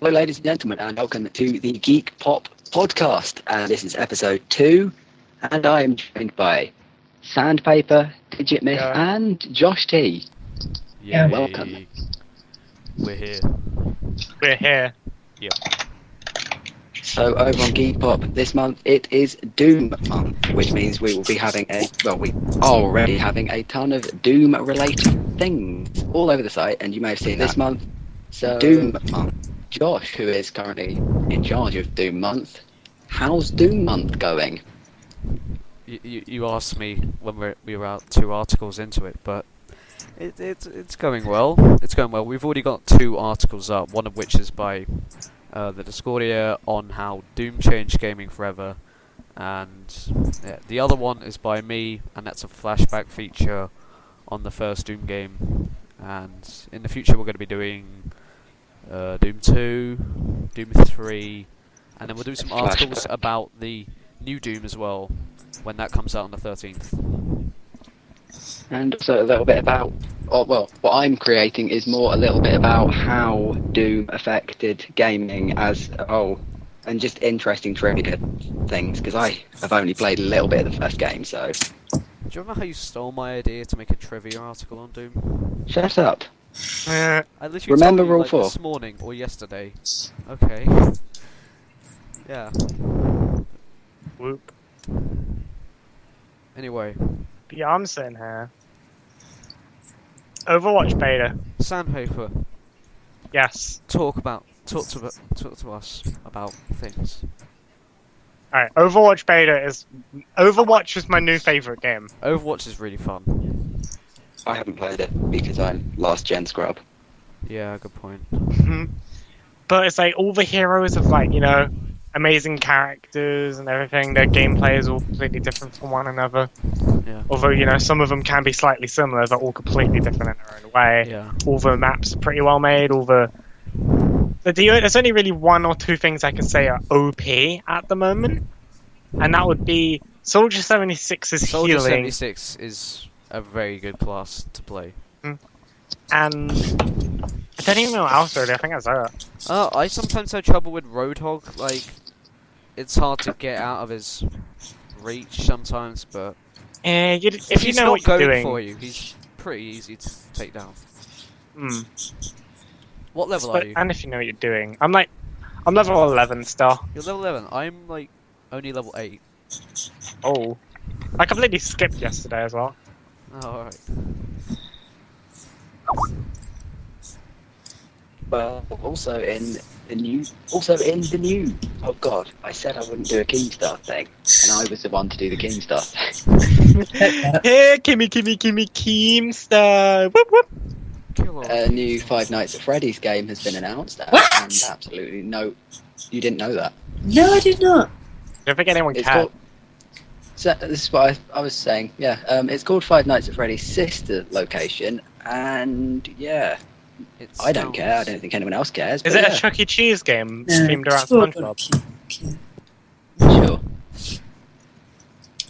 Hello, ladies and gentlemen, and welcome to the Geek Pop podcast. And this is episode 2, and I am joined by Sandpaper, Digit Myth, and Josh T. Yeah, welcome. We're here. We're here. Yeah. So over on Geek Pop this month, it is Doom month, which means we will be having we are already having a ton of Doom-related things all over the site, and you may have seen this month, Doom month. Josh, who is currently in charge of Doom month, how's Doom month going? You asked me when we were out 2 articles into it, but it's going well. It's going well. We've already got 2 articles up, one of which is by the Discordia on how Doom changed gaming forever, and the other one is by me, and that's a flashback feature on the first Doom game. And in the future, we're going to be doing Doom 2, Doom 3, and then we'll do some articles about the new Doom as well, when that comes out on the 13th. And also a little bit about, what I'm creating is more a little bit about how Doom affected gaming as a whole, and just interesting trivia things, because I have only played a little bit of the first game, so... Do you remember how you stole my idea to make a trivia article on Doom? Shut up. I literally Remember told you, Rule like, 4? this morning or yesterday. Okay. Yeah. Whoop. Anyway. Yeah, I'm sitting here. Overwatch beta. Sandpaper. Yes. Talk to us about things. Alright, Overwatch is my new favourite game. Overwatch is really fun. I haven't played it because I'm last gen scrub. Yeah, good point. But it's like all the heroes have like, amazing characters and everything. Their gameplay is all completely different from one another. Yeah. Although, some of them can be slightly similar, they're all completely different in their own way. Yeah. All the maps are pretty well made, there's only really 1 or 2 things I can say are OP at the moment. And that would be Soldier 76's Soldier healing. 76 is a very good class to play. And I don't even know what else really, I think that's it. I sometimes have trouble with Roadhog, like, it's hard to get out of his reach sometimes, but... if you he's know not what you're going doing... for you, he's pretty easy to take down. What level are you? And if you know what you're doing. I'm level 11 still. You're level 11, I'm, like, only level 8. Oh. I completely skipped yesterday as well. Oh, alright. Well, also in the new, oh god, I said I wouldn't do a Keemstar thing, and I was the one to do the Keemstar thing. Hey, Kimmy, Keemstar! Whoop, whoop! A new Five Nights at Freddy's game has been announced, and absolutely no, you didn't know that. No, I did not. I don't think anyone It's can. called, so this is what I was saying, yeah, it's called Five Nights at Freddy's sister location, and yeah, I don't care, I don't think anyone else cares. Is it a Chuck E. Cheese game themed around SpongeBob? Sure.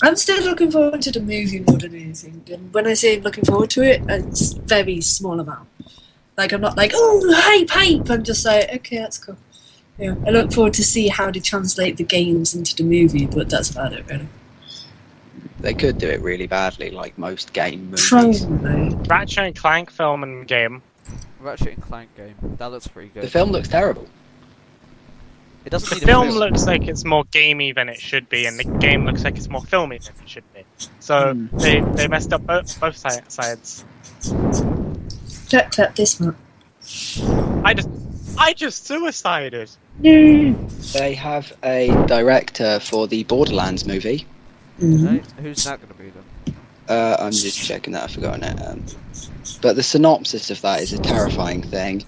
I'm still looking forward to the movie more than anything, and when I say I'm looking forward to it, it's a very small amount. Like, I'm not like, oh, hype! I'm just like, okay, that's cool. Yeah, I look forward to see how they translate the games into the movie, but that's about it, really. They could do it really badly, like most game movies. Probably. Ratchet and Clank film and game. Ratchet and Clank game, that looks pretty good. The film looks terrible. It doesn't The need film a looks like it's more gamey than it should be, and the game looks like it's more filmy than it should be. So they messed up both sides. Clap this one. I just suicided. No. They have a director for the Borderlands movie. Okay. Who's that going to be then? I'm just checking that, I've forgotten it. But the synopsis of that is a terrifying thing.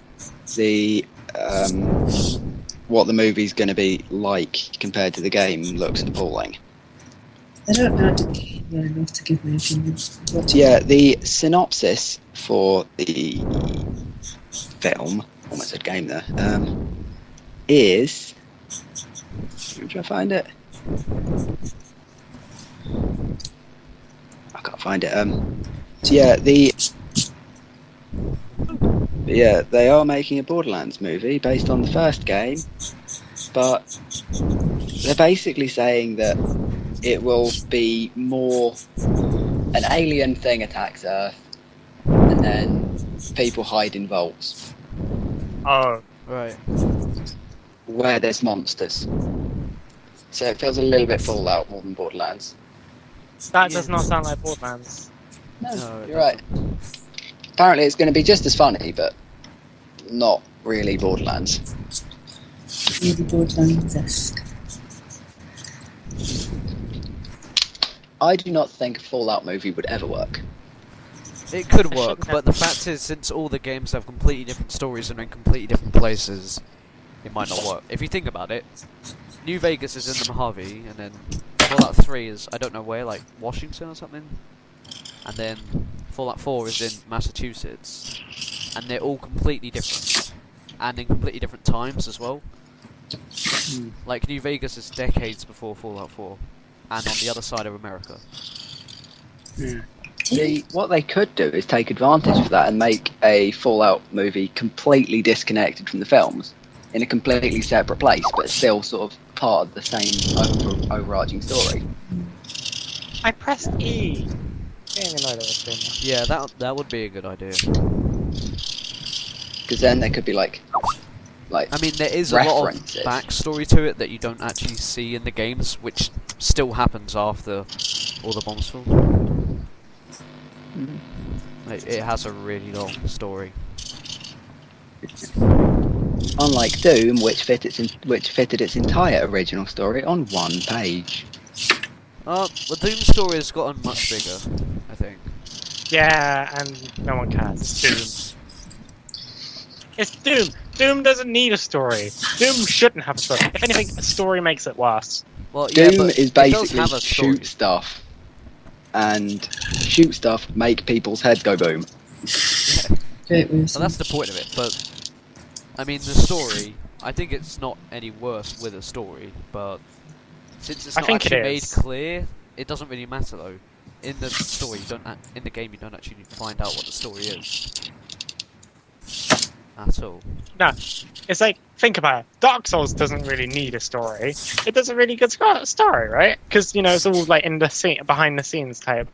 What the movie's going to be like compared to the game looks appalling. I don't know the game well enough to give my opinion. Yeah, the synopsis for the film, almost said game there, is... Let me try to find it. I can't find it. So yeah, the But yeah, they are making a Borderlands movie based on the first game, but they're basically saying that it will be more an alien thing attacks Earth, and then people hide in vaults Oh, Right. where there's monsters. So it feels a little bit Fallout more than Borderlands. that does not sound like Borderlands. No, it You're right. Apparently it's going to be just as funny, but not really Borderlands. Really Borderlands-esque. I do not think a Fallout movie would ever work. It could It work, shouldn't but the fact is, since all the games have completely different stories and in completely different places, it might not work. If you think about it, New Vegas is in the Mojave, and then Fallout 3 is, I don't know where, like Washington or something? And then Fallout 4 is in Massachusetts. And they're all completely different. And in completely different times as well. Like, New Vegas is decades before Fallout 4. And on the other side of America. See, what they could do is take advantage of that and make a Fallout movie completely disconnected from the films, in a completely separate place, but still sort of part of the same overarching story. I pressed E. Didn't even know that was doing that. Yeah, that would be a good idea. Because then there could be like I mean, there is a lot of references. backstory to it that you don't actually see in the games, which still happens after all the bombs fall. Like, it has a really long story. Unlike Doom, which fitted its entire original story on one page. The Doom story has gotten much bigger, I think. Yeah, and no one cares. It's Doom. It's Doom. Doom doesn't need a story. Doom shouldn't have a story. If anything, a story makes it worse. Well, yeah, Doom but is it does basically have a story. shoot stuff, and shoot stuff make people's heads go boom. Great Well, reason. that's the point of it, but I mean, the story, I think it's not any worse with a story, but since it's I not think it actually made is. clear, it doesn't really matter though. In the story, in the game, you don't actually find out what the story is at all. No, it's like, think about it. Dark Souls doesn't really need a story. It does a really good story, right? Because, you know, it's all like in the scene, behind the scenes type.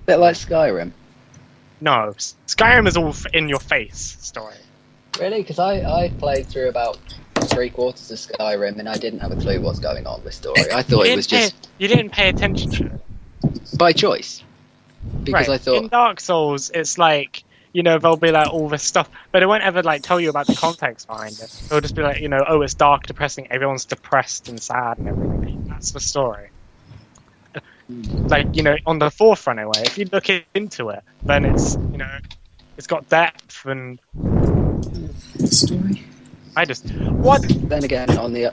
Bit like Skyrim. No, Skyrim is all in your face story. Really? Because I played through about 3/4 of Skyrim and I didn't have a clue what's going on with the story. I thought it was just You didn't pay attention to it. by choice. Because Right. I thought In Dark Souls, it's like, you know, there'll be like all this stuff, but it won't ever like tell you about the context behind it. It'll just be like, you know, oh, it's dark, depressing, everyone's depressed and sad and everything. That's the story. Like, you know, on the forefront anyway, if you look into it, then it's, you know, it's got depth and Story. I just what then again on the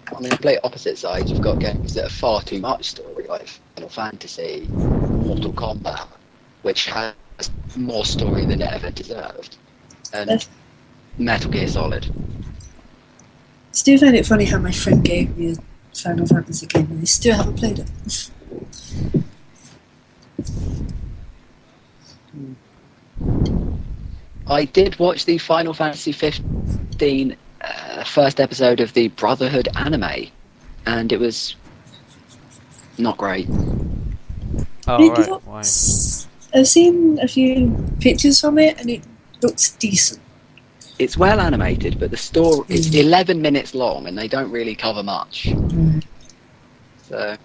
complete opposite side you've got games that are far too much story, like Final Fantasy, Mortal Kombat, which has more story than it ever deserved. And Metal Gear Solid. Still find it funny how my friend gave me a Final Fantasy game and I still haven't played it. I did watch the Final Fantasy 15 first episode of the Brotherhood anime, and it was not great. Oh, It right. looks- Why? I've seen a few pictures from it and it looks decent. It's well animated, but the story it's 11 minutes long, and they don't really cover much. So,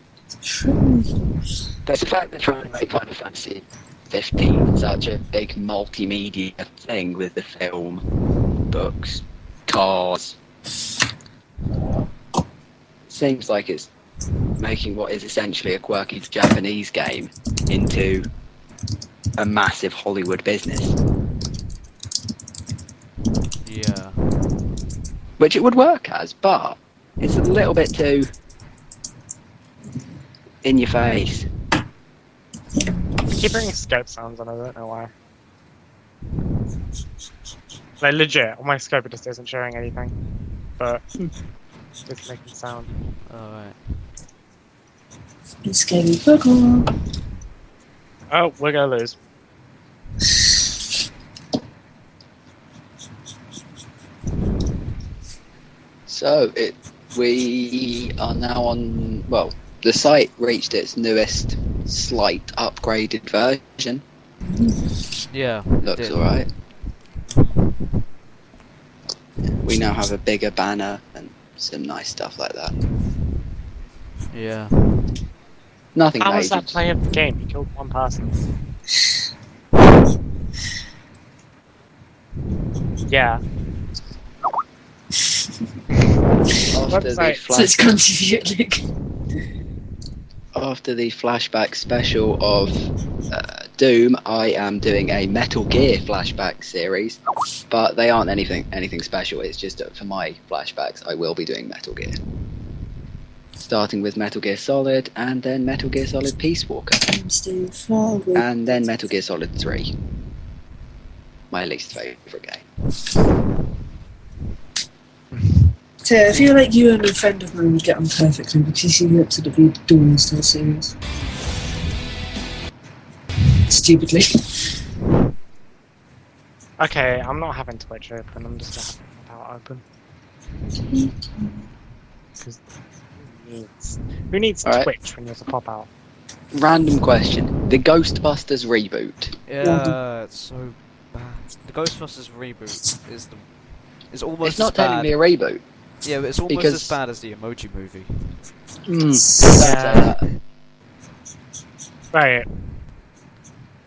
but the fact they're trying to make Final Fantasy 15 such a big multimedia thing with the film, books, cars, seems like it's making what is essentially a quirky Japanese game into a massive Hollywood business, Yeah. which it would work as, but it's a little bit too in your face. keep bringing scope sounds on, I don't know why. Like legit, on my scope it just isn't showing anything. But it's making sound. Alright. It's scary Pokemon. Oh, we're gonna lose. So we are now on. Well, the site reached its newest, slight upgraded version. Yeah. Looks alright. We now have a bigger banner and some nice stuff like that. Yeah. Nothing How was major. that play of the game? You killed one person. Yeah. After the flashback special of Doom, I am doing a Metal Gear flashback series, but they aren't anything special. It's just that for my flashbacks, I will be doing Metal Gear, starting with Metal Gear Solid, and then Metal Gear Solid Peace Walker, and then Metal Gear Solid 3, my least favourite game. So I feel like you and a friend of mine would get on perfectly because you absolutely adore Star series. Stupidly. Okay, I'm not having Twitch open, I'm just gonna have it open. Because who needs Twitch when you have to pop out? Random question: the Ghostbusters reboot. Yeah, it's so bad. The Ghostbusters reboot is almost It's not as bad. technically a reboot. Yeah, but it's almost as bad as the Emoji Movie. Right.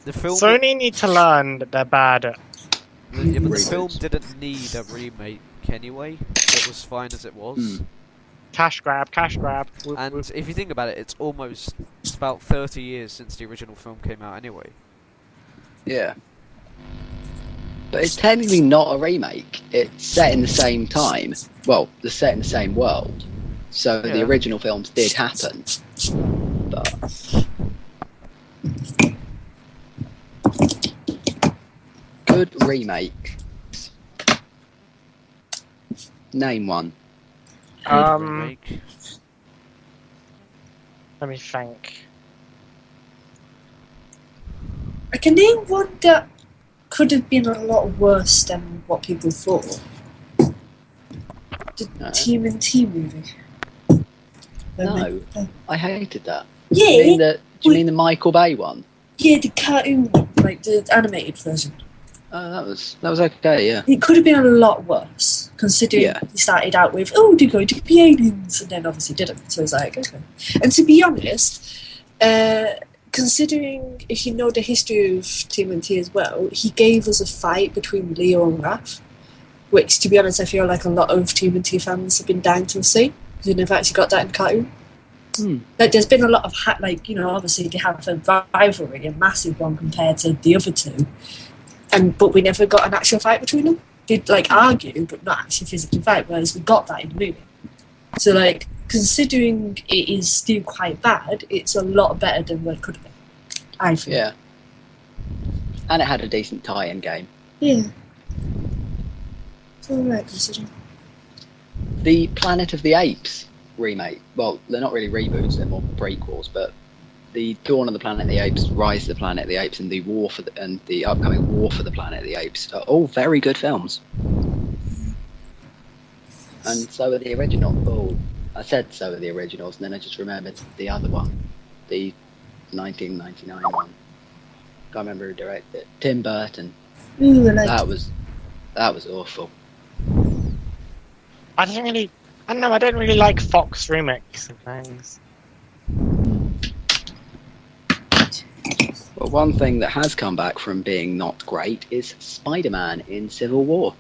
The film. Sony need to learn that they're bad at. Yeah, but the film didn't need a remake anyway. It was fine as it was. Cash grab, cash grab. And if you think about it, it's about 30 years since the original film came out anyway. Yeah. But it's technically not a remake. It's set in the same time. Well, they're set in the same world. So the original films did happen. But good remake. Name one. Remake. Let me think. I can name one that could have been a lot worse than what people thought. The TMNT movie. No, I hated that. Yeah. Do you mean the Michael Bay one? Yeah, the cartoon one, like the animated version. Oh, that was okay. Yeah. It could have been a lot worse, considering he started out with, "Oh, they're going to be aliens," and then obviously didn't. So it's like, okay. And to be honest, considering if you know the history of TMNT as well, he gave us a fight between Leo and Raph, which, to be honest, I feel like a lot of TMNT fans have been dying to see because they never actually got that in cartoon. Like, there's been a lot of obviously they have a rivalry, a massive one compared to the other two, but we never got an actual fight between them. They'd argue, but not actually physically fight. Whereas we got that in the movie. So considering it is still quite bad, it's a lot better than what it could have been, I feel. Yeah. And it had a decent tie-in game. Yeah. It's alright considering. The Planet of the Apes remake. Well, they're not really reboots; they're more prequels. But the Dawn of the Planet of the Apes, Rise of the Planet of the Apes, and the upcoming War for the Planet of the Apes are all very good films. And so are the original. Oh, I said so are the originals, and then I just remembered the other one, the 1999 one. Can't remember who directed it. Tim Burton. Ooh, that was awful. I don't really like Fox remakes of things. Well, one thing that has come back from being not great is Spider-Man in Civil War.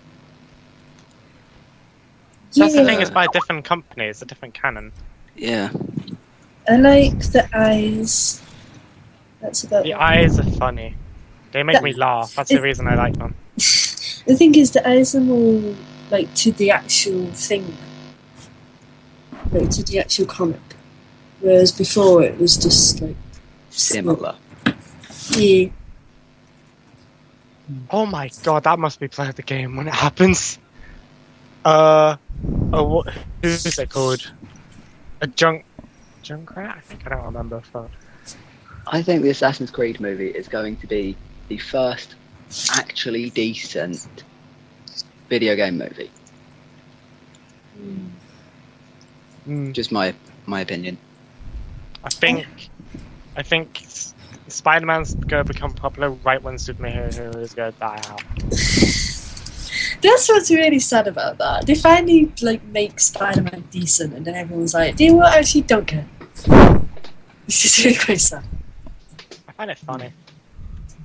That's the thing, it's by different companies, a different canon. Yeah. I like the eyes. That's about The eyes are funny. They make me laugh. That's the reason I like them. The thing is, the eyes are more to the actual thing, to the actual comic, whereas before it was just similar. Yeah. Oh my god, that must be playing the game when it happens. What is it called? A Junkrat? I don't remember. Fuck. I think the Assassin's Creed movie is going to be the first actually decent video game movie. Just my opinion. I think Spider-Man's gonna become popular right when superhero is gonna die out. That's what's really sad about that. They finally like make Spider-Man decent, and then everyone's like, "You know what? Actually, don't care." This is really quite sad. I find it funny.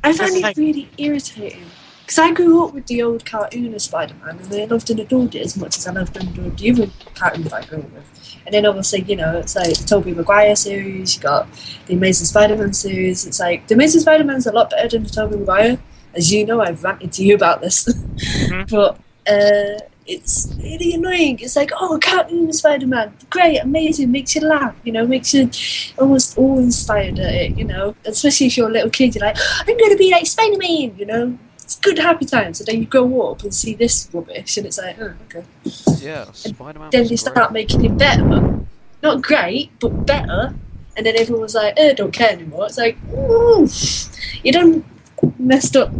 I find It's it really irritating because I grew up with the old cartoon of Spider-Man, and I loved and adored it as much as I loved and adored the other cartoons I grew up with. And then obviously, you know, it's like the Tobey Maguire series. You got the Amazing Spider-Man series. It's like the Amazing Spider-Man's a lot better than the Tobey Maguire. As you know, I've ranted to you about this. But it's really annoying. It's like, oh, cartoon Spider-Man, great, amazing, makes you laugh, you know, makes you almost all-inspired at it, you know. Especially if you're a little kid, you're like, I'm going to be like Spider-Man, you know. It's good, happy times. And then you grow up and see this rubbish, and it's like, oh, okay. Yeah, Spider-Man. Then they start making him better. Not great, but better. And then everyone was like, I don't care anymore. It's like, ooh, you done messed up.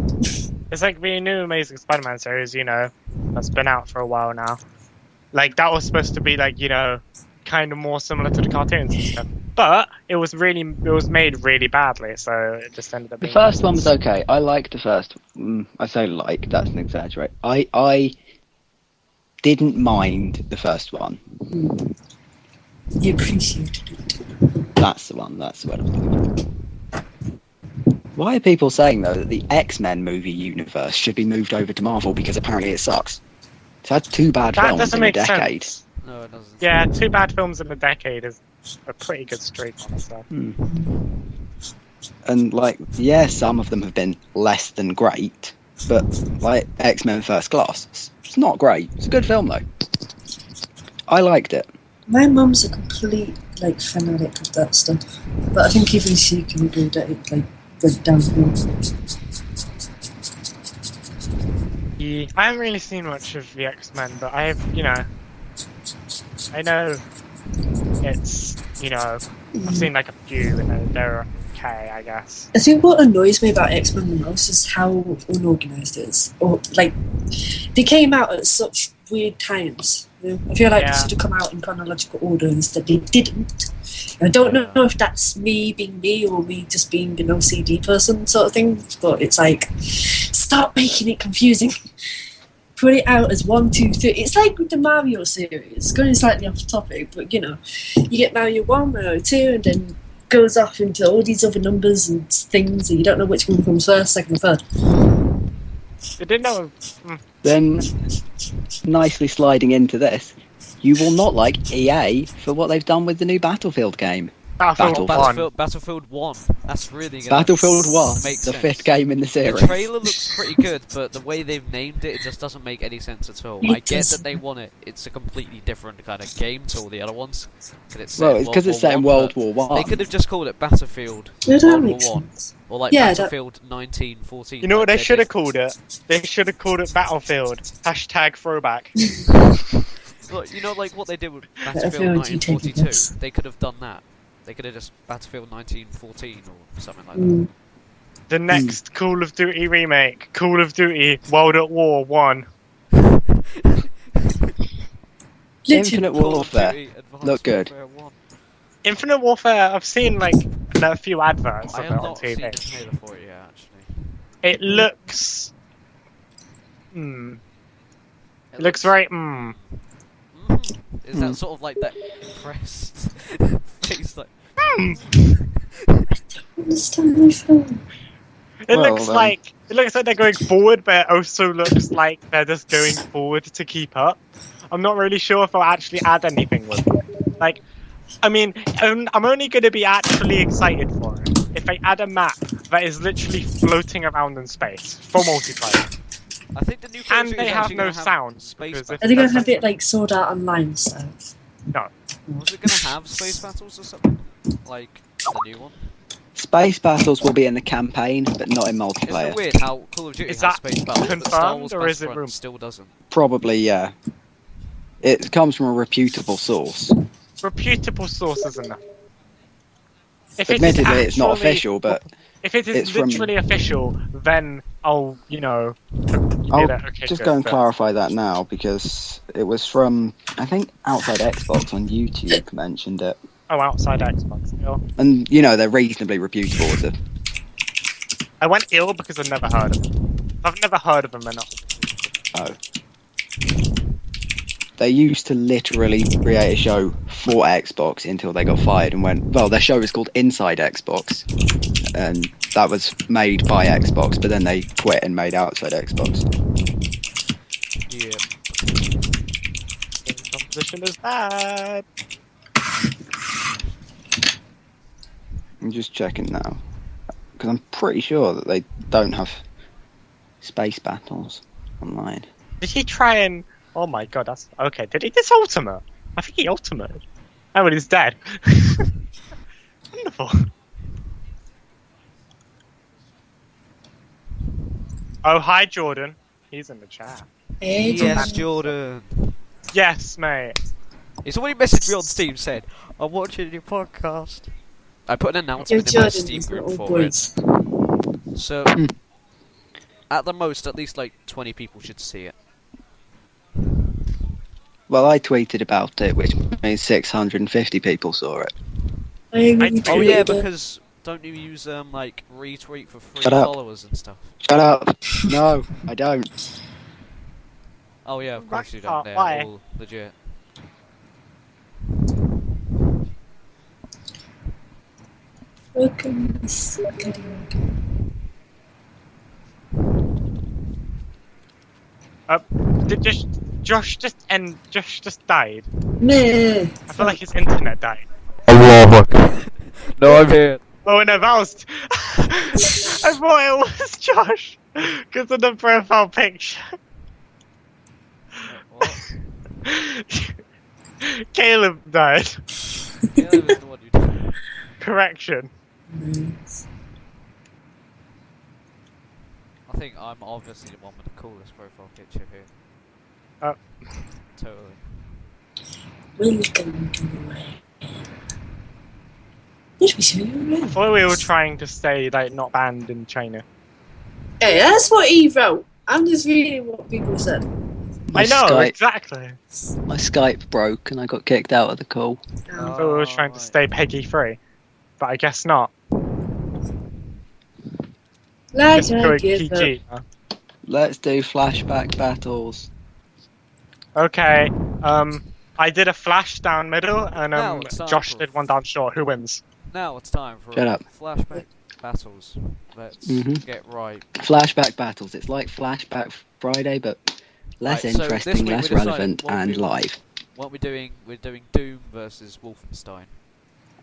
It's like the new Amazing Spider-Man series, you know, that's been out for a while now. Like, that was supposed to be, like, you know, kind of more similar to the cartoons and stuff. But it was made really badly, so it just ended up The being... first one was okay. I liked the first. I say like, that's an exaggerate. I didn't mind the first one. You appreciated it. That's the one. That's the word I'm looking for. Why are people saying, though, that the X-Men movie universe should be moved over to Marvel because apparently it sucks? It's had 2 bad That films doesn't in a make decade. sense. No, it doesn't. Yeah, 2 bad films in a decade is a pretty good streak, honestly. And, like, yeah, some of them have been less than great, but, like, X-Men First Class, it's not great. It's a good film, though. I liked it. My mum's a complete, like, fanatic of that stuff. But I think even she can agree that it, like, went downhill. Yeah, I haven't really seen much of the X-Men, but I have, you know, I know it's, you know, I've seen like a few and they're okay, I guess. I think what annoys me about X-Men the most is how unorganised it is. Or, like, they came out at such weird times. You know? I feel like they should have come out in chronological order instead they didn't. I don't know if that's me being me or me just being an OCD person sort of thing, but it's like, stop making it confusing. Put it out as 1, 2, 3. It's like with the Mario series, going slightly off topic, but you know, you get Mario 1, Mario 2, and then goes off into all these other numbers and things, and you don't know which one comes first, second, or third. I didn't know. Then, nicely sliding into this, you will not like EA for what they've done with the new Battlefield game. Battlefield 1. That's really gonna Battlefield 1, make the sense. 5th game in the series. The trailer looks pretty good, but the way they've named it, it just doesn't make any sense at all. I get that they want it. It's a completely different kind of game to all the other ones. Well, it's because it's set in World War One. They could have just called it Battlefield That World War makes One, sense. or like Yeah, Battlefield 1914. You know what like they should have called it? They should have called it Battlefield. # throwback. Look, you know, like what they did with Battlefield Battlefield you take it, 1942. yes. They could have done that. They could have just Battlefield 1914 or something like that. The next Call of Duty remake, Call of Duty World at War 1. Infinite Call of Warfare. Duty Advanced Look good. Warfare 1. Infinite Warfare, I've seen like a few adverts I of have it on not seen the TV. trailer for it yet, actually. It looks... It looks very... Is that sort of like that impressed face, like... Understand my phone. It Well, looks then. like they're going forward, but it also looks like they're just going forward to keep up. I'm not really sure if they'll actually add anything with it. Like, I mean, I'm only going to be actually excited for it if they add a map that is literally floating around in space for multiplayer. I think the new Call of And Duty they is have actually no gonna have sound. space because battles. Are they going to have it like Sword Art Online style? No. Was it going to have space battles or something? Like the new one? Space battles will be in the campaign, but not in Isn't multiplayer. it weird how Call of Duty Is has that space battles, but Star confirmed, Wars or is it Battlefront rumour? still doesn't? Probably, yeah. It comes from a reputable source. Reputable sources enough. If Admittedly, it's not actually- official, but If it it's is from- literally official, then I'll, you know, see I'll that. Okay, just good, go and good. clarify that now because it was from, I think, Outside Xbox on YouTube mentioned it. Oh, outside Xbox. Ill. And, you know, they're reasonably reputable. So. I went ill because I've never heard of them. I've never heard of them enough. Oh. They used to literally create a show for Xbox until they got fired and went, well, their show is called Inside Xbox. And that was made by Xbox, but then they quit and made Outside Xbox. Yeah. Composition is bad. I'm just checking now. Because I'm pretty sure that they don't have space battles online. Did he try and... Oh my god, that's... Okay, did he diss Ultimate? I think he Ultimate. Oh, but he's dead. Wonderful. Oh, hi, Jordan. He's in the chat. Hey, Yes, Jordan. Yes, mate. He's already messaged me on Steam said, I'm watching your podcast. I put an Joe announcement in my Jordan Steam is group little for it. boys. So, at the most, at least like 20 people should see it. Well, I tweeted about it, which means 650 people saw it. I really Oh tweeted yeah, it. because don't you use like retweet for free Shut up. followers and stuff? Shut up! No, I don't. Oh yeah, of course you don't. Rockstar, They're why? all legit. Welcome to Studio. Did Josh just died? Meh. I feel like his internet died. No, I'm here. Oh no, that was... I thought it was Josh! Because of the profile picture. What? Caleb died. Caleb is the one who did. Correction. Nice. I think I'm obviously the one with the coolest profile picture here. Oh. Totally. Welcome to the way. Did we show you I around? thought we were trying to stay like not banned in China. Hey, that's what he wrote. I'm just reading what people said. I know, Skype, exactly. my Skype broke and I got kicked out of the call. I thought we were trying to right. stay Peggy free. But I guess not. Like Just I going give up. PG. Huh? Let's do flashback battles. Okay, I did a flash down middle, and Now it's time Josh for- did one down short. Who wins? Now it's time for Shut up. flashback battles. Let's Mhm. get right. Flashback battles. It's like Flashback Friday, but less Right, so this interesting, week less we decided relevant, what and we- live. What we're doing Doom versus Wolfenstein.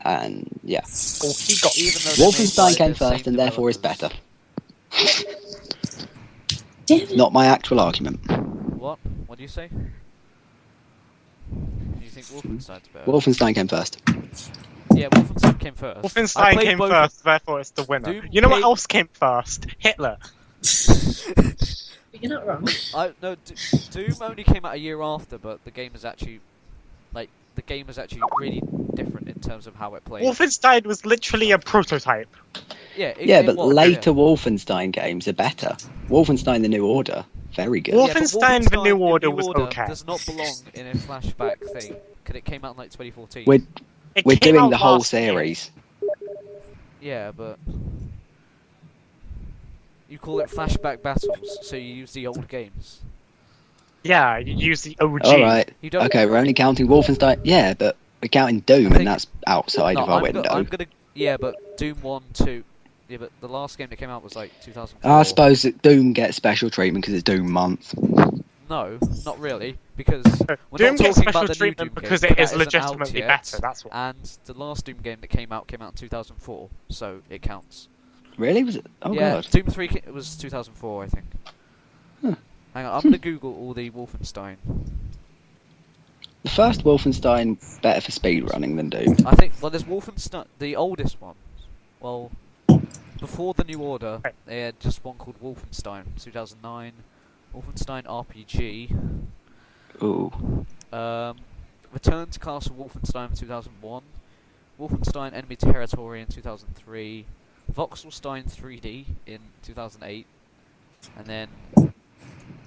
And yeah, Oh, he got Even though they're made by Wolfenstein came the same first, and therefore is developers. better. Damn it. Not my actual argument. What? What do you say? Do you think Wolfenstein's better? Wolfenstein came first. Yeah, Wolfenstein came first. I Wolfenstein played came both- first, therefore it's the winner. Doom You know what came- else came first? Hitler. You're not wrong. No, Doom only came out a year after, but the game is actually really different in terms of how it plays. Wolfenstein was literally a prototype. Yeah, Yeah, it but was, later yeah. Wolfenstein games are better. Wolfenstein: The New Order, very good. Wolf- Yeah, but Wolfenstein: The New Order was okay. Does not belong in a flashback thing because it came out in like 2014. We're It we're came doing out the whole last year. series. Yeah, but you call it flashback battles, so you use the old games. Yeah, you use the OG. All right. You don't. Okay, we're only counting Wolfenstein. Yeah, but we're counting Doom, think- and that's outside No, of our I'm window. I'm gonna. Yeah, but Doom 1, 2. Yeah, but the last game that came out was like 2004. I suppose that Doom gets special treatment because it's Doom month. No, not really, because we're Doom not gets talking special about the new treatment Doom because game, it that is isn't out legitimately yet, better. That's what. And the last Doom game that came out in 2004, so it counts. Really? Was it? Oh yeah, god. Doom 3 it was 2004, I think. Huh. Hang on, I'm gonna Google all the Wolfenstein. The first Wolfenstein better for speedrunning than Doom. I think, well, there's Wolfenstein, the oldest one. Well, before the New Order, they had just one called Wolfenstein, 2009. Wolfenstein RPG. Ooh. Return to Castle Wolfenstein in 2001. Wolfenstein Enemy Territory in 2003. Voxelstein 3D in 2008. And then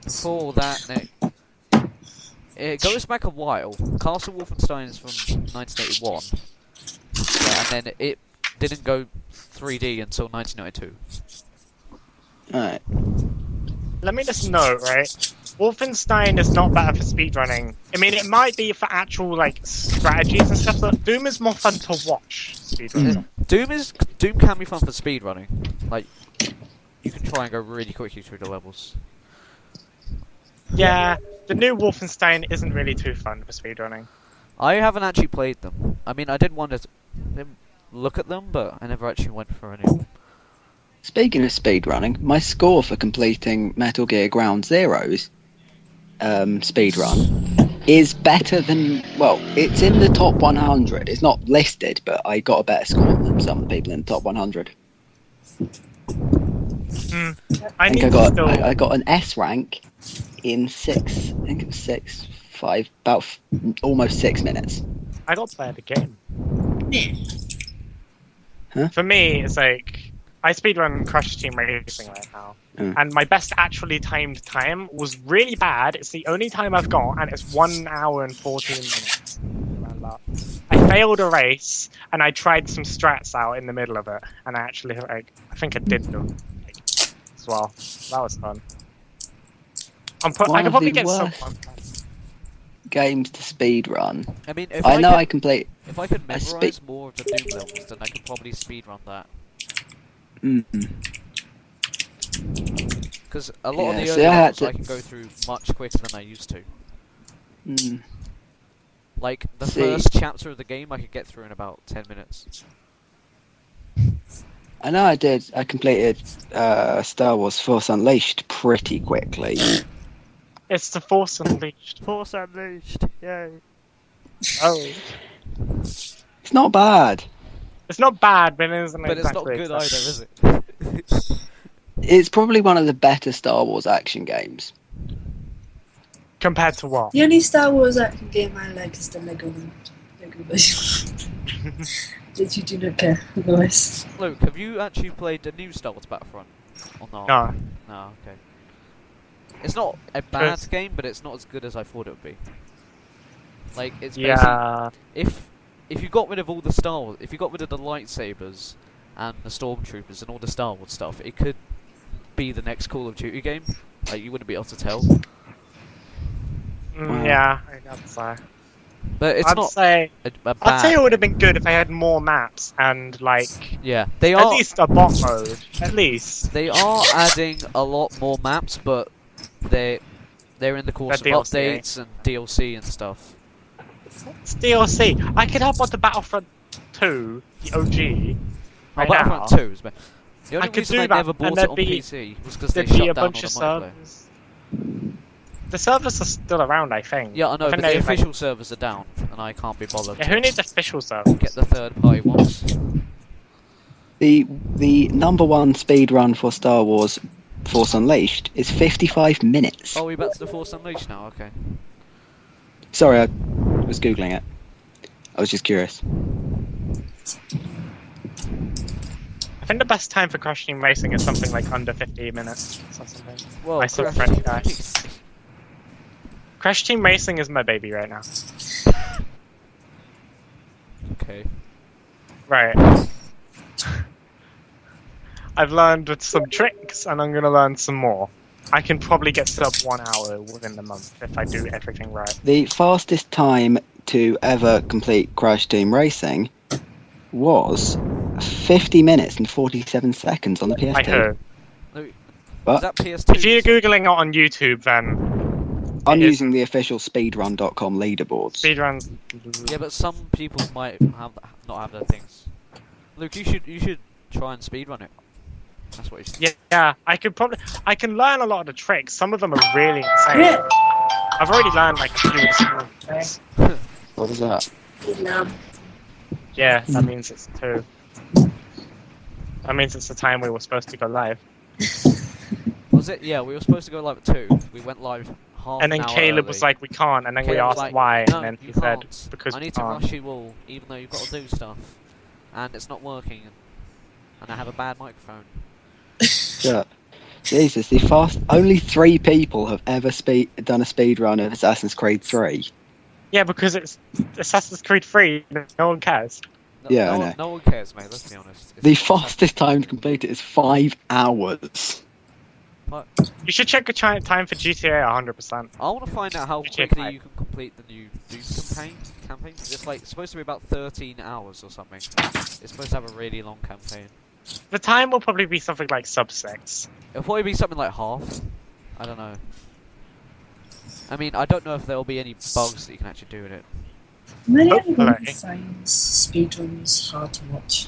before that, no, it goes back a while. Castle Wolfenstein is from 1981, yeah, and then it didn't go 3D until 1992. Alright. Let me just note, right? Wolfenstein is not better for speedrunning. I mean, it might be for actual like strategies and stuff, but Doom is more fun to watch speedrunning. Doom can be fun for speedrunning. Like, you can try and go really quickly through the levels. Yeah, the new Wolfenstein isn't really too fun for speedrunning. I haven't actually played them. I mean, I did want to look at them, but I never actually went for any. Speaking of speedrunning, my score for completing Metal Gear Ground Zero's speedrun is better than, well, it's in the top 100. It's not listed, but I got a better score than some of the people in the top 100. I got an S rank in 6, I think it was 6, 5, about almost 6 minutes. I got to play the game. Yeah. Huh? For me, it's like, I speedrun Crush Team Racing right now, and my best actually timed time was really bad. It's the only time I've got, and it's 1 hour and 14 minutes. I failed a race, and I tried some strats out in the middle of it, and I actually, like, I think I did them as well. That was fun. I could probably get some fun. Games to speedrun. I mean, if I complete. If I could memorize more of the Doom levels, then I could probably speedrun that. Because a lot of the early levels I can go through much quicker than I used to. Like, the first chapter of the game I could get through in about 10 minutes. I know I did. I completed Star Wars Force Unleashed pretty quickly. It's the Force Unleashed. Force Unleashed, yay. Oh. It's not bad. It's not bad, but it isn't But exactly it's not good either, is it? It's probably one of the better Star Wars action games. Compared to what? The only Star Wars action game I like is the Legoland. Lego version. That you do not care, otherwise. Luke, have you actually played the new Star Wars Battlefront? Or not? No. No, okay. It's not a bad game, but it's not as good as I thought it would be. Like, it's basically... If you got rid of all the Star Wars... If you got rid of the lightsabers and the stormtroopers and all the Star Wars stuff, it could be the next Call of Duty game. Like, you wouldn't be able to tell. Yeah, I got to say. But it's not a bad... I'd say it would have been good if I had more maps and, like... Yeah, they at are... least a bot mode. At least. They are adding a lot more maps, but they're in the course of updates and DLC and stuff. It's DLC. I could hop onto Battlefront 2, the OG. Right Battlefront now. 2 is better. The only reason I that, never bought it on PC was because they there'd be shut a down bunch all of the multiplayer. servers. The servers are still around, I think. Yeah, I know, think but the they, official servers are down, and I can't be bothered Yeah, to who needs official servers? get the third-party ones. The number one speedrun for Star Wars Force Unleashed is 55 minutes. Oh, we're back to the Force Unleashed now, okay. Sorry, I was Googling it. I was just curious. I think the best time for Crash Team Racing is something like under 15 minutes or something. Well, I saw French guys. Crash Team Racing is my baby right now. Okay. Right. I've learned some tricks, and I'm going to learn some more. I can probably get sub 1 hour within the month if I do everything right. The fastest time to ever complete Crash Team Racing was 50 minutes and 47 seconds on the PS2. I heard. Is that PS2? If you're googling it on YouTube, then I'm using the official speedrun.com leaderboards. speedruns. Yeah, but some people might not have their things. Luke, you should try and speedrun it. That's what you should. Yeah, I can learn a lot of the tricks. Some of them are really insane. I've already learned like a few of the small tricks. What is that? Yeah, that means it's 2. That means it's the time we were supposed to go live. Was it? Yeah, we were supposed to go live at 2. We went live half And then an hour Caleb early. was like, we can't, and then we Caleb was asked like, why, no, and then he you said, can't. because I we need to can't. rush you all, even though you've got to do stuff. And it's not working. And I have a bad microphone. Yeah. Jesus, the fast. Only 3 people have ever done a speed run of Assassin's Creed 3. Yeah, because it's Assassin's Creed 3. No one cares. Yeah, I know. No one cares, mate. Let's be honest. The fastest time to complete it is 5 hours. You should check the time for GTA 100%. I want to find out how GTA quickly 5. you can complete the new Doom campaign. It's like supposed to be about 13 hours or something. It's supposed to have a really long campaign. The time will probably be something like sub 6. It'll probably be something like half. I don't know. I mean, I don't know if there'll be any bugs that you can actually do in it. Many Hopefully. everyone finds speedruns hard to watch.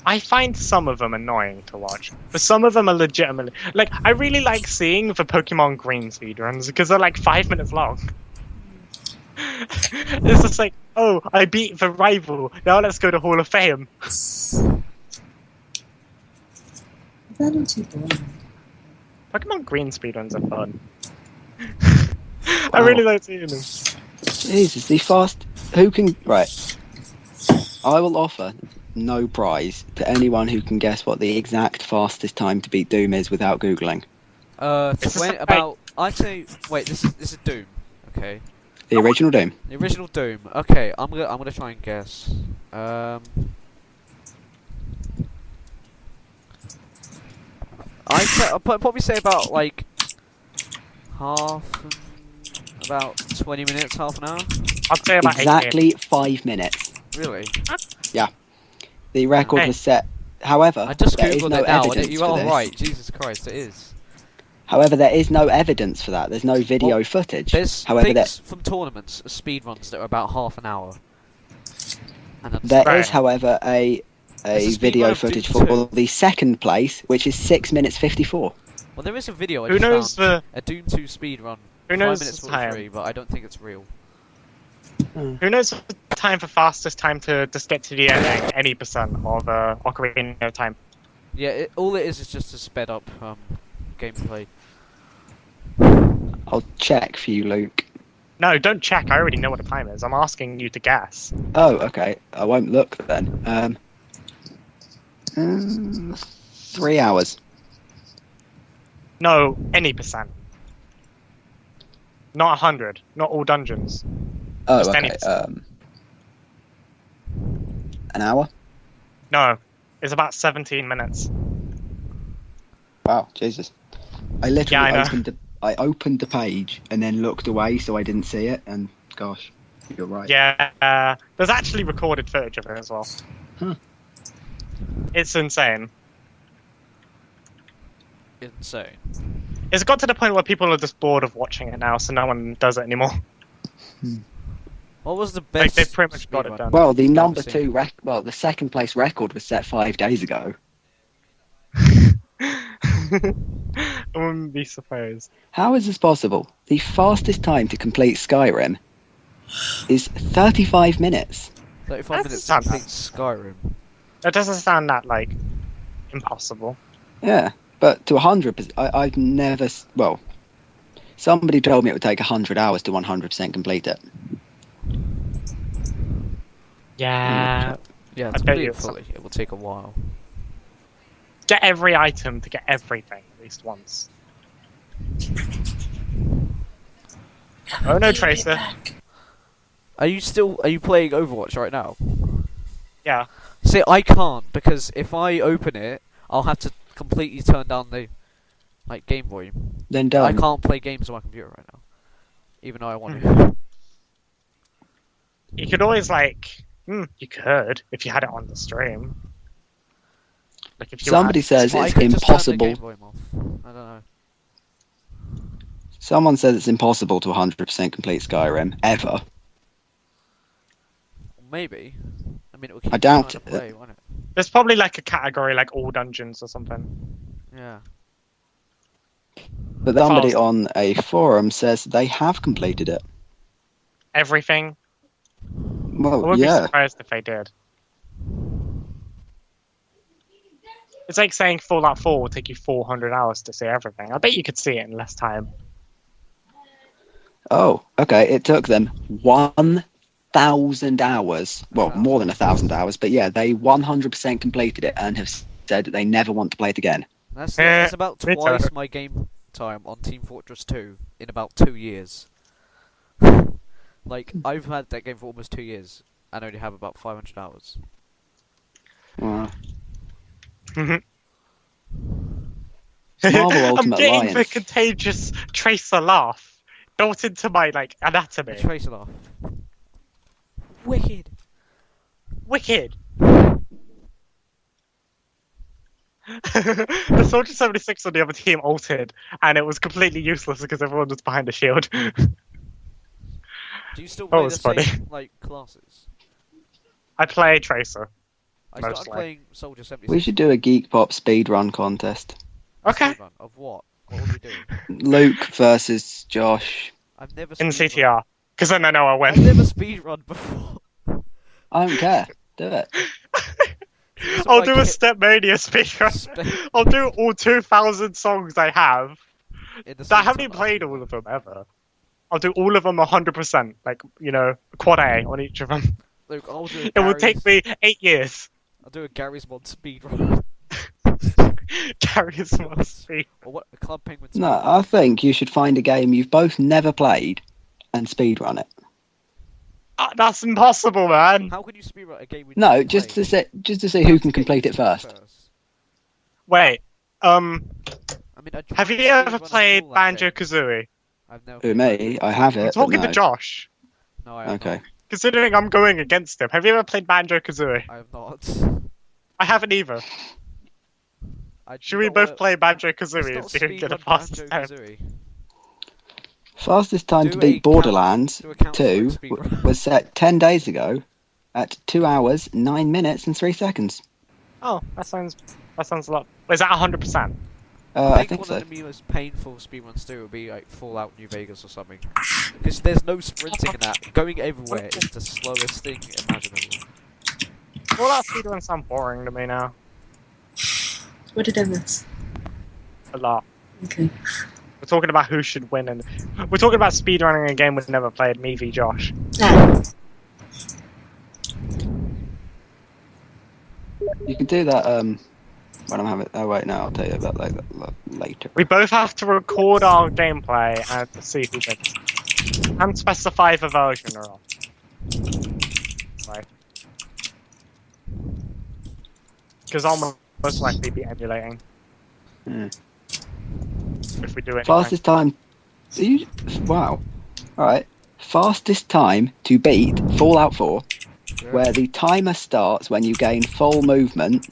I find some of them annoying to watch, but some of them are legitimately like. I really like seeing the Pokemon Green speedruns because they're like 5 minutes long. It's just like, oh, I beat the rival. Now let's go to Hall of Fame. They're not too boring. Pokemon Green speedruns are fun. I really like seeing them. Jesus, the fast. Who can. Right. I will offer no prize to anyone who can guess what the exact fastest time to beat Doom is without Googling. I'd say. Wait, this is Doom. Okay. The original Doom. The original Doom. Okay, I'm gonna try and guess. I'll probably say about like about 20 minutes, half an hour. I'd say about 8 Exactly 5 minutes. Really? Yeah. The record Hey. was set. However, I just there is googled no it now, and evidence you for are this. right. Jesus Christ, it is. However, there is no evidence for that. There's no video Well, footage. There's However, things from tournaments, speed runs that are about half an hour. And that's there Right. is, however, a There's a speed video run of footage Doom for 2. the second place, which is 6 minutes 54. Well, there is a video. I Who just knows found, the a Doom 2 speed run. Who 5 knows minutes the time? 43, but I don't think it's real. Who knows the time for fastest time to just get to the ending? Any percent of Ocarina of Time. Yeah, all it is just a sped up gameplay. I'll check for you, Luke. No, don't check. I already know what the time is. I'm asking you to guess. Oh, okay. I won't look then. 3 hours. No, any percent. Not 100. Not all dungeons. Oh, Just okay. any- An hour? No, it's about 17 minutes. Wow, Jesus. I literally Yeah, I know. opened the page and then looked away so I didn't see it, and gosh, you're right. Yeah, there's actually recorded footage of it as well. Huh. It's insane. Insane. It's got to the point where people are just bored of watching it now, so no one does it anymore. What was the Like, best? they've pretty much got it speedrun? done. Well, the I've number seen? 2 the second place record was set 5 days ago. I wouldn't be surprised. How is this possible? The fastest time to complete Skyrim is 35 minutes. 35 That's minutes to not complete Skyrim. That doesn't sound that, like, impossible. Yeah, but to 100%, I've never. Well, somebody told me it would take 100 hours to 100% complete it. Yeah. Yeah, I to bet complete you it fully, it will take a while. Get every item to get everything at least once. Oh no, Tracer. Are you playing Overwatch right now? Yeah. See, I can't, because if I open it, I'll have to completely turn down the game volume. Then I done. can't play games on my computer right now, even though I want to. You could always, you could, if you had it on the stream. Like, if you Somebody had- says Well, I it's could just turn the impossible. game volume off. I don't know. Someone says it's impossible to 100% complete Skyrim ever. Maybe. I mean, it will keep I doubt trying to it. play, won't it? There's probably, like, a category like all dungeons or something. Yeah. But somebody on a forum says they have completed it. Everything. I Well, wouldn't be yeah. surprised if they did. It's like saying Fallout 4 will take you 400 hours to see everything. I bet you could see it in less time. Oh, okay. It took them 1,000 hours. Well, more than 1,000 hours. But yeah, they 100% completed it and have said that they never want to play it again. That's about me too. twice my game time on Team Fortress 2 in about 2 years. Like, I've had that game for almost 2 years and only have about 500 hours. Wow. Mhm. Marvel I'm Ultimate getting the Alliance. contagious Tracer laugh built into my anatomy. The Tracer laugh. Wicked. Wicked. The Soldier 76 on the other team ulted, and it was completely useless because everyone was behind the shield. Do you still play the was funny. same, like, classes? I play Tracer. I started Mostly. playing Soldier 76. We should do a Geek Pop speedrun contest. Okay. Speedrun. Of what? What would we do? Luke versus Josh. I've never In speedrun. CTR. Because then I know I I've win. never speedrun before. I don't care. Do it. I'll do a Stepmania speedrun. I'll do all 2,000 songs I have. I haven't even played all of them ever. I'll do all of them 100%. Like, quad A on each of them. Luke, I'll do It will take me 8 years. I'll do a Gary's Mod speedrun. Gary's Mod speed. Or what? A Club Penguin No, speedrun. I think you should find a game you've both never played and speedrun it. That's impossible, man. How can you speedrun a game we No, never just played? to see who can complete it first. Wait. I mean, I Have tried you to ever speedrun a played Fallout Banjo game. Kazooie? I've never Who, played me? I have I'm it. talking but to no. Josh. No, I have Okay. not. Considering I'm going against him, have you ever played Banjo Kazooie? I have not. I haven't either. I do Should we not both wanna- play Banjo Let's Kazooie and not see who can get the speedrun fastest time? Banjo-Kazooie. Fastest time Do to a beat Borderlands Do a Counter-Strike 2 speedrun. was set 10 days ago at 2 hours, 9 minutes and 3 seconds. Oh, that sounds a lot. Is that 100%? I I think one so. of the most painful speedruns to do would be like Fallout New Vegas or something. Because there's no sprinting in that. Going everywhere is the slowest thing imaginable. Well, that speedrun sound boring to me now. What did I miss? A lot. Okay. We're talking about who should win, and we're talking about speedrunning a game we've never played. Me v Josh. Ah, You can do that when I'm having. Oh wait, no, I'll tell you about that later. We both have to record our gameplay and see who wins. And specify the version or not. Right. Because I'll most likely be emulating Yeah. if we do it. Fastest time. Wow. All right. Fastest time to beat Fallout 4, where the timer starts when you gain full movement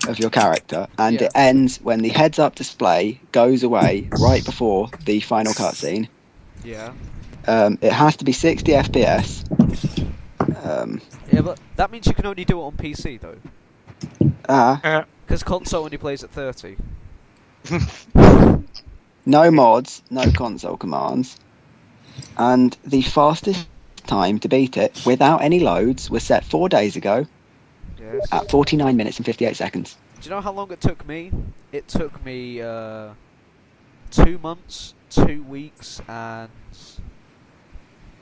of your character, and Yeah. it ends when the heads-up display goes away right before the final cutscene. Yeah. It has to be 60 FPS. Yeah, but that means you can only do it on PC though. Because console only plays at 30. No mods, no console commands, and the fastest time to beat it without any loads was set 4 days ago Yes. at 49 minutes and 58 seconds. Do you know how long it took me? It took me 2 months, 2 weeks, and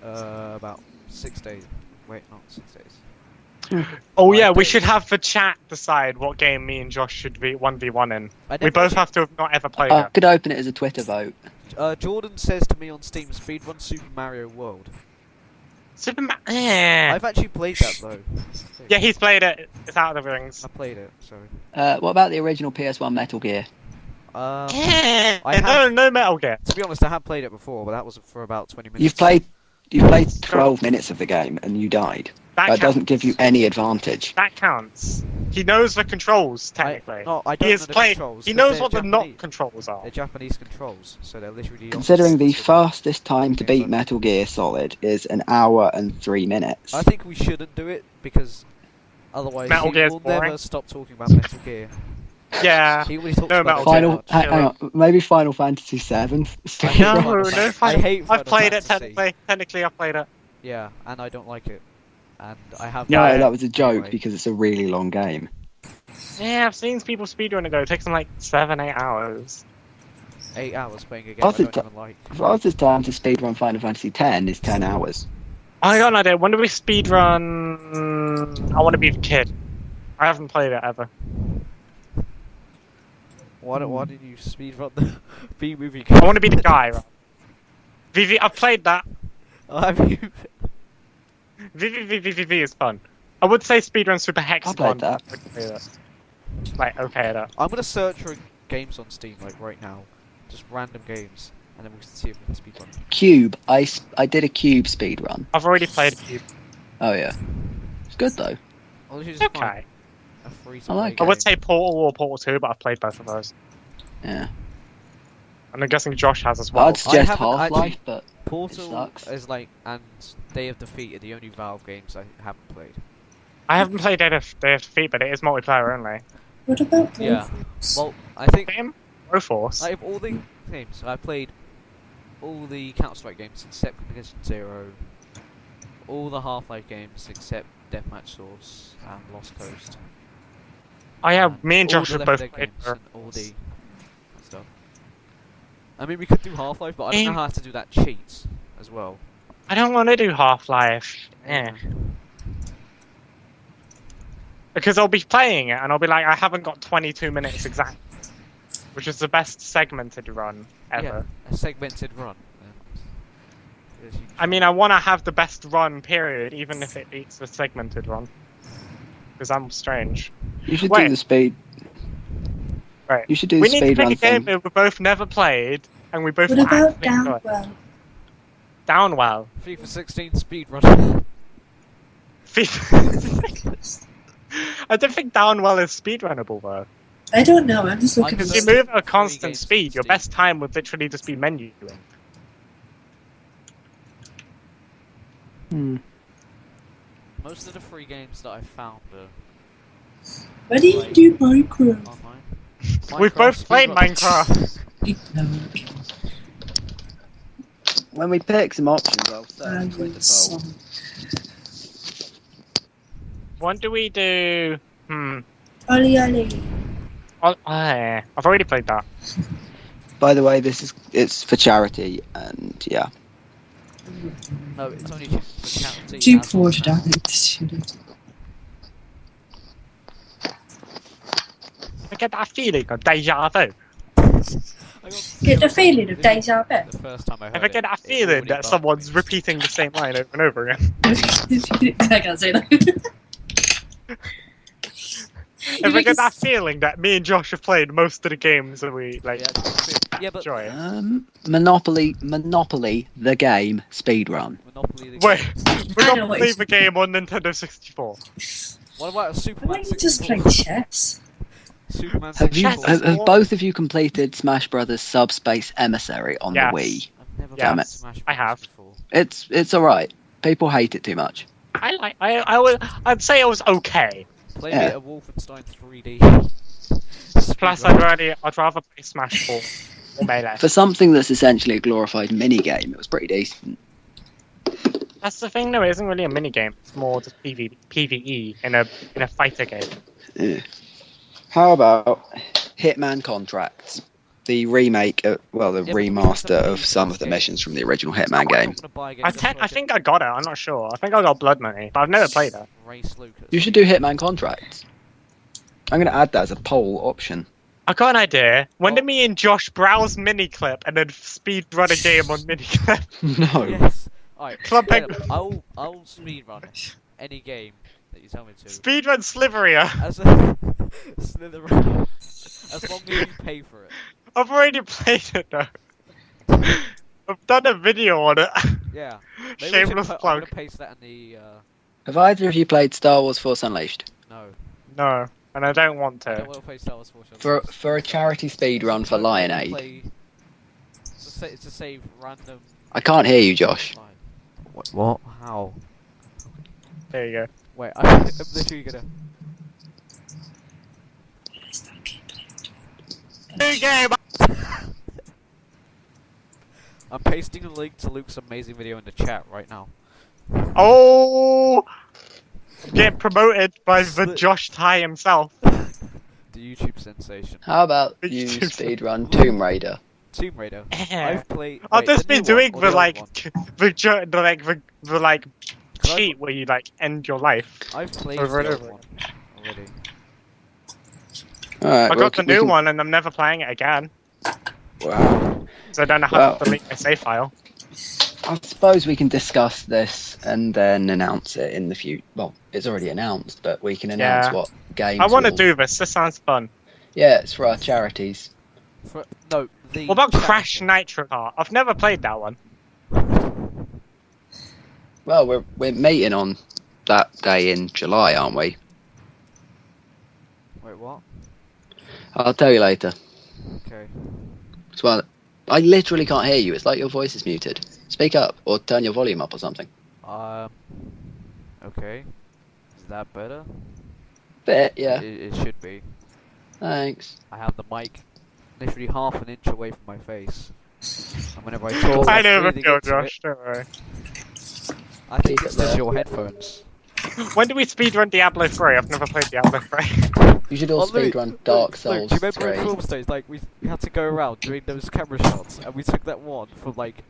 about 6 days. Wait, not 6 days. Oh yeah, 5 we days. should have the chat decide what game me and Josh should be 1v1 in. I We never both actually- have to have not ever played I it. could open it as a Twitter vote. Jordan says to me on Steam, speedrun Super Mario World. Yeah, I've actually played that though. he's played it. It's out of the rings. I played it, so. What about the original PS1 Metal Gear? Yeah, I have- no Metal Gear. To be honest, I have played it before, but that was for about 20 minutes. You've played 12 minutes of the game and you died. That doesn't give you any advantage. That counts. He knows the controls technically. I He don't know has the played. controls. He 'cause knows they're what the Japanese. not controls are. They're Japanese controls, so they're literally. Considering the opposite to fastest time to beat Metal Gear Solid is 1 hour and 3 minutes. I think we shouldn't do it because otherwise Metal he Gear's will boring. never stop talking about Metal Gear. Yeah. He already talks No, about Metal it Gear. too much. Hang on, maybe Final Fantasy 7. No, I fine. hate Final I've played it Fantasy. technically. Technically, I've played it. Yeah, and I don't like it. And I have. No, Yeah. that was a joke Anyway. because it's a really long game. Yeah, I've seen people speedrun it go. It takes them like 7-8 hours. 8 hours playing a game What's I it don't even like. Fastest time to speedrun Final Fantasy 10 is 10 hours. I got an idea. When do we speedrun? I want to be the kid. I haven't played it ever. Why did you speedrun the B movie? I want to be the guy. Right? VV, I've played that. Oh, have you? VV is fun. I would say speedrun Super Hex. I played that. Like, okay, that. I'm gonna search for games on Steam like right now, just random games, and then we can see if we can speedrun. Cube. I did a Cube speed run. I've already played Cube. Oh yeah, it's good though. I'll just find Okay. a free I like I game. would say Portal or Portal 2, but I've played both of those. Yeah. And I'm guessing Josh has as Well, well. I'd suggest haven't Half-Life, actually- but Portal sucks. is like, and Day of Defeat are the only Valve games I haven't played. I haven't played Day of Defeat, but it is multiplayer only. What about Yeah. Broforce? Well, I think Game? Broforce? out of all the games, I played all the Counter-Strike games except Condition Zero, all the Half-Life games except Deathmatch Source and Lost Coast. Oh yeah, me and all Josh the have Left both 4 played. games and all the stuff. I mean, we could do Half-Life, but I don't know how to do that cheat as well. I don't want to do Half-Life. Eh. Because I'll be playing it and I'll be like, I haven't got 22 minutes exact. Which is the best segmented run ever. Yeah, a segmented run. Yes, you I mean, I want to have the best run, period, even if it beats the segmented run. Because I'm strange. you should Wait. do the speed. Right. You should do We the need to speed pick run a game thing. that we both never played, and we both What about actually enjoy. Downwell? Downwell. FIFA 16 speedrun. I don't think Downwell is speedrunnable though. I don't know. I'm just looking. Because Because you you move at a Free constant games speed, your Steam. best time would literally just be menuing. Hmm. Most of the free games that I found are Why do you do Minecraft? online. We've both played speedrun. Minecraft. When we pick some options, I'll set a Twitter poll. Song. What do we do? Ollie, Ollie. Oh, yeah. I've already played that. By the way, it's for charity, and yeah. No, it's only for charity. Duke as Forged, of I now. think this should have. I get that feeling of deja vu. I got Get the zero feeling of points deja vu. The first time I heard If I get that it feeling already that bugged someone's me. repeating the same line over and over again. I can't say that. If I get that feeling that me and Josh have played most of the games that we like Yeah, but enjoy. Monopoly, the game speedrun. Monopoly the Wait, game. we're I know not what playing you- the game on Nintendo 64. What about a Why Superman don't you just 64? play chess? Superman Have you 64. have both of you completed Smash Brothers Subspace Emissary on Yes. the Wii? I've never Damn played it. Smash I have. Bros. before. It's alright. People hate it too much. I'd say it was okay. Played Yeah. it at Wolfenstein 3D. Plus, Speedrun. I'd rather play Smash 4 or Melee. For something that's essentially a glorified mini game, it was pretty decent. That's the thing, though. It isn't really a mini game. It's more just PvE in a fighter game. Yeah. How about Hitman Contracts? The remake, the Yeah, but the remaster Hitman of some of the game. missions from the original Hitman I'm not game. gonna buy a game just so I think I got it. I'm not sure. I think I got Blood Money, but I've never played it. Race Lucas. You should do Hitman Contracts. I'm going to add that as a poll option. I got an idea. When Oh. did me and Josh browse miniclip and then speed run a game on miniclip? No. Yes. Alright. Club yeah, Penguin. I'll speedrun any game that you tell me to. Speed run Sliveria. As a Slytherin. As long as you pay for it. I've already played it though. I've done a video on it. Yeah. Maybe we should Shameless put, I'm plug. gonna paste that in the Have either of you played Star Wars Force Unleashed? no. No, and I don't want I don't to. want to play Star Wars Force. For a charity speedrun for Lion Aid. It's to save random. I can't hear you, Josh. What? How? There you go. Wait, I'm literally gonna. New game. I'm pasting a link to Luke's amazing video in the chat right now. Oh, get promoted by the Sli- Josh Ty himself. The YouTube sensation. How about Big you two- speedrun Tomb Raider? Tomb Raider. Yeah. I've played. I've wait, just the been new one doing or the old like one? the Cause I've- cheat where you like end your life. I've played over and the old over one already. Alright, I got the we new can- one and I'm never playing it again. Wow. So I don't know how Well- to delete my save file. I suppose we can discuss this and then announce it in the future. Well, it's already announced, but we can announce Yeah. what games. I want to will- do this. This sounds fun. Yeah, it's for our charities. No, the What about charity. Crash Nitro Kart? I've never played that one. Well, we're meeting on that day in July, aren't we? Wait, what? I'll tell you later. Okay. Well, I literally can't hear you. It's like your voice is muted. Speak up or turn your volume up or something. Okay. Is that better? Bit, yeah. It should be. Thanks. I have the mic literally half an inch away from my face. And whenever I talk, I I'm never breathing feel, into Josh. it. Don't worry. I think Keep it's it just there. your headphones. When do we speedrun Diablo 3? I've never played Diablo 3. You should all Luke, speedrun Dark Luke, Souls do you remember 3. in film stage, like we had to go around doing those camera shots, and we took that one from like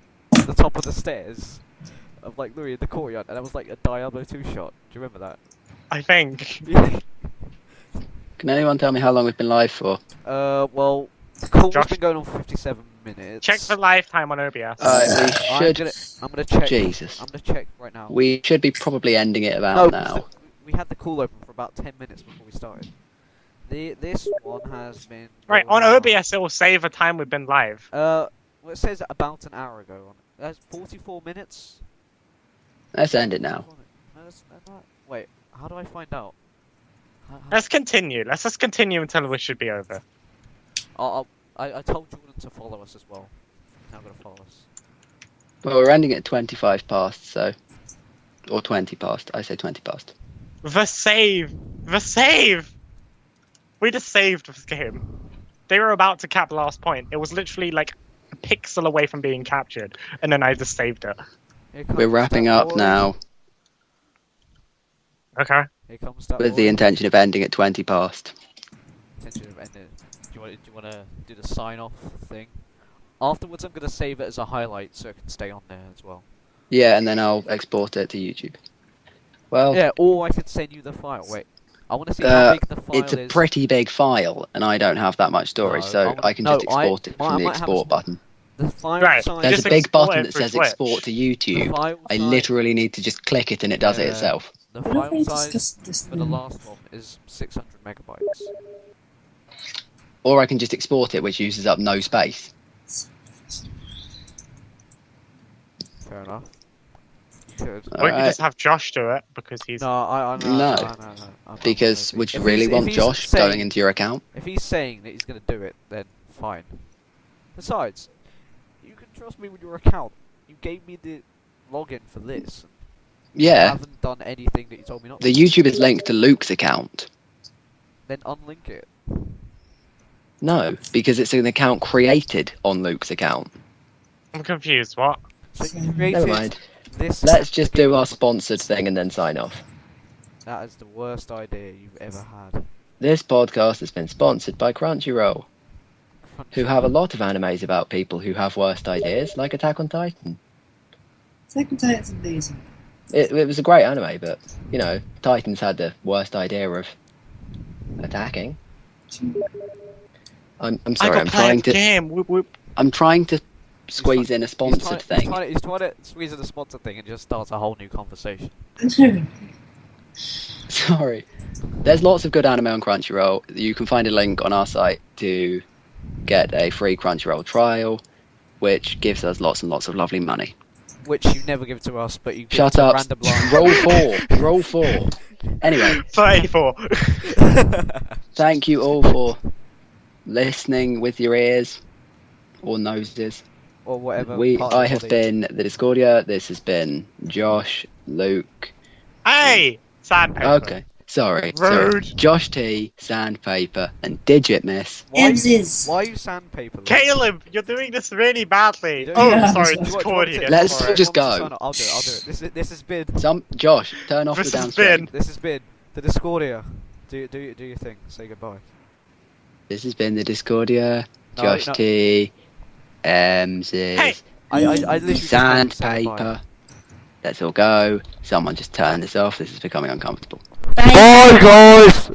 the top of the stairs of like Louis in the courtyard, and that was like a Diablo 2 shot. Do you remember that? I think. Can anyone tell me how long we've been live for? Well, the call has Josh? been going on for 57 minutes. Check the lifetime on OBS. We should. I'm gonna check. Jesus. I'm gonna check right now. We should be probably ending it No, about 'cause now. we had the call open for about 10 minutes before we started. This one has been Right, going on OBS it will save a time we've been live. Well, it says about an hour ago on it. That's 44 minutes. Let's end it now. No, that's not. Wait, how do I find out? Let's continue. Let's just continue until we should be over. I told Jordan to follow us as well. He's now gonna follow us. Well, we're ending at 25 past, so. Or 20 past. I say 20 past. The save! The save! We just saved this game. They were about to cap last point. It was literally like a pixel away from being captured, and then I just saved it. Here comes We're wrapping that up boy. now Okay. Here comes that with the boy. intention of ending at 20 past. Intention of ending. Do you want to do the sign off thing? Afterwards, I'm gonna save it as a highlight so it can stay on there as well. Yeah, and then I'll export it to YouTube. Well, Yeah, or I could send you the file. Wait, I want to see how big the file it's a is. pretty big file, and I don't have that much storage, No, so I'll- I can no, just export it I from the might have a export small- button. The file Right, size. There's just a big export button it that through says Twitch. export to the YouTube. file I size- literally need to just click it and it does it Yeah. itself. The What if file we size discuss this for the now? last one is 600 megabytes. Or I can just export it, which uses up no space. Fair enough. You could. Or you Alright. can just have Josh do it, because he's... No, I No. no. I'm Because not would you if really he's- want if he's Josh saying- going into your account? If he's saying that he's going to do it, then fine. Besides, you can trust me with your account. You gave me the login for this. I Yeah, haven't done anything that you told me not the to. YouTube is linked to Luke's account. Then unlink it. No, because it's an account created on Luke's account. I'm confused, what? So you Never created mind. this. Let's just do our sponsored thing and then sign off. That is the worst idea you've ever had. This podcast has been sponsored by Crunchyroll, who have a lot of animes about people who have worst ideas, like Attack on Titan. Second Titan's amazing. It was a great anime, but, you know, Titans had the worst idea of attacking. I'm I sorry, got I'm playing trying the to game! Whoop, whoop. I'm trying to squeeze in a sponsored thing. He's trying to squeeze in the sponsored thing and just starts a whole new conversation. Sorry. There's lots of good anime on Crunchyroll. You can find a link on our site to get a free Crunchyroll trial, which gives us lots and lots of lovely money. Which you never give to us, but you give Shut to up. random blind. Roll 4. Roll 4. Anyway, 34. thank you all for listening with your ears or noses. Or whatever. part of I the have body. been the Discordia. This has been Josh, Luke. Hey! Sandpaper. Okay, sorry. Rude. Josh T, Sandpaper, and Digit Miss. Why are you, Emses. why are you sandpaper? Caleb, you're doing this really badly. You don't- Oh, Yeah. sorry, Do you Discord Do you here. Let's sorry. just go. I'll do it. I'll do it. This has been. Josh, turn off This the has downstream. been- This has been the Discordia. Do your thing. Say goodbye. This has been the Discordia. No, Josh no. T, M's, Hey! I literally just meant to say goodbye. Sandpaper. Let's all go. Someone just turn this off. This is becoming uncomfortable. Bye. guys.